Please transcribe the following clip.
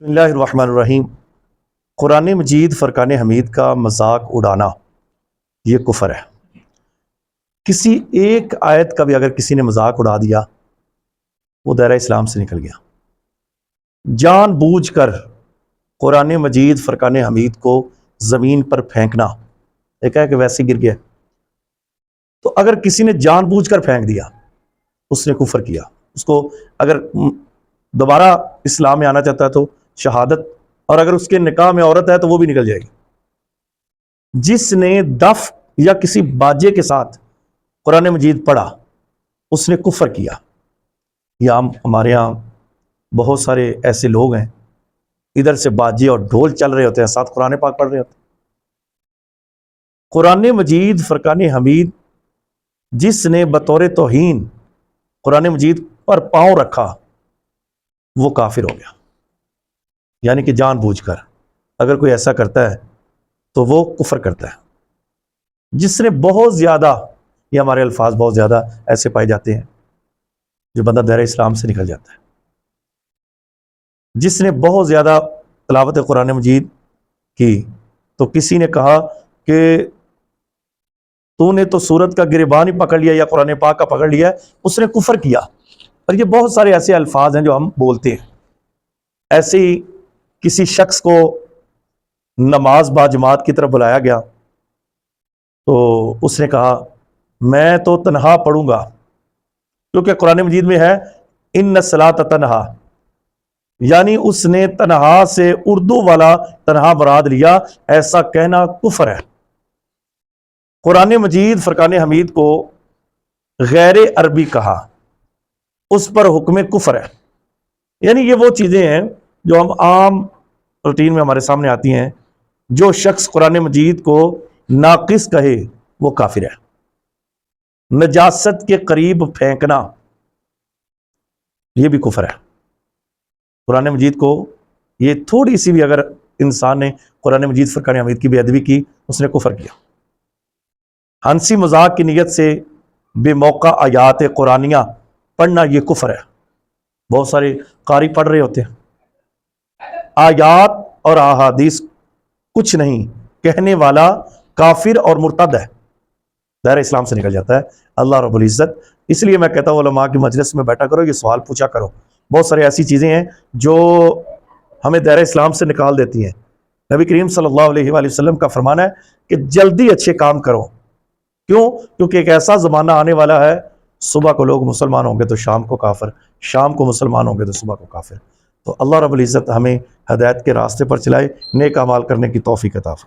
بسم اللہ الرحمن الرحیم۔ قرآن مجید فرقان حمید کا مذاق اڑانا یہ کفر ہے۔ کسی ایک آیت کا بھی اگر کسی نے مذاق اڑا دیا وہ دائرہ اسلام سے نکل گیا۔ جان بوجھ کر قرآن مجید فرقان حمید کو زمین پر پھینکنا، ایک ہے کہ ویسے گر گیا، تو اگر کسی نے جان بوجھ کر پھینک دیا اس نے کفر کیا۔ اس کو اگر دوبارہ اسلام میں آنا چاہتا ہے تو شہادت، اور اگر اس کے نکاح میں عورت ہے تو وہ بھی نکل جائے گی۔ جس نے دف یا کسی باجے کے ساتھ قرآن مجید پڑھا اس نے کفر کیا۔ یا ہمارے ہاں بہت سارے ایسے لوگ ہیں، ادھر سے باجے اور ڈھول چل رہے ہوتے ہیں، ساتھ قرآن پاک پڑھ رہے ہوتے ہیں۔ قرآن مجید فرقان حمید جس نے بطور توہین قرآن مجید پر پاؤں رکھا وہ کافر ہو گیا، یعنی کہ جان بوجھ کر اگر کوئی ایسا کرتا ہے تو وہ کفر کرتا ہے۔ جس نے بہت زیادہ، یہ ہمارے الفاظ بہت زیادہ ایسے پائے جاتے ہیں جو بندہ دائرہ اسلام سے نکل جاتا ہے۔ جس نے بہت زیادہ تلاوت قرآن مجید کی تو کسی نے کہا کہ تو نے تو سورت کا گریبان ہی پکڑ لیا یا قرآن پاک کا پکڑ لیا ہے، اس نے کفر کیا۔ اور یہ بہت سارے ایسے الفاظ ہیں جو ہم بولتے ہیں۔ ایسے ہی کسی شخص کو نماز با جماعت کی طرف بلایا گیا تو اس نے کہا میں تو تنہا پڑھوں گا، کیونکہ قرآن مجید میں ہے ان الصلاۃ تنہا، یعنی اس نے تنہا سے اردو والا تنہا مراد لیا۔ ایسا کہنا کفر ہے۔ قرآن مجید فرقان حمید کو غیر عربی کہا، اس پر حکم کفر ہے۔ یعنی یہ وہ چیزیں ہیں جو ہم عام روٹین میں ہمارے سامنے آتی ہیں۔ جو شخص قرآن مجید کو ناقص کہے وہ کافر ہے۔ نجاست کے قریب پھینکنا یہ بھی کفر ہے۔ قرآن مجید کو یہ تھوڑی سی بھی اگر انسان نے قرآن مجید فرقان حمید کی بے ادبی کی اس نے کفر کیا۔ ہنسی مذاق کی نیت سے بے موقع آیات قرآنیہ پڑھنا یہ کفر ہے۔ بہت سارے قاری پڑھ رہے ہوتے ہیں، آیات اور احادیث کچھ نہیں کہنے والا کافر اور مرتد ہے، دائرہ اسلام سے نکل جاتا ہے۔ اللہ رب العزت، اس لیے میں کہتا ہوں علماء کی مجلس میں بیٹھا کرو، یہ سوال پوچھا کرو۔ بہت سارے ایسی چیزیں ہیں جو ہمیں دائرہ اسلام سے نکال دیتی ہیں۔ نبی کریم صلی اللہ علیہ وآلہ وسلم کا فرمان ہے کہ جلدی اچھے کام کرو۔ کیوں؟ کیونکہ ایک ایسا زمانہ آنے والا ہے، صبح کو لوگ مسلمان ہوں گے تو شام کو کافر، شام کو مسلمان ہوں گے تو صبح کو کافر۔ تو اللہ رب العزت ہمیں ہدایت کے راستے پر چلائے، نیک اعمال کرنے کی توفیق عطا فرمائے۔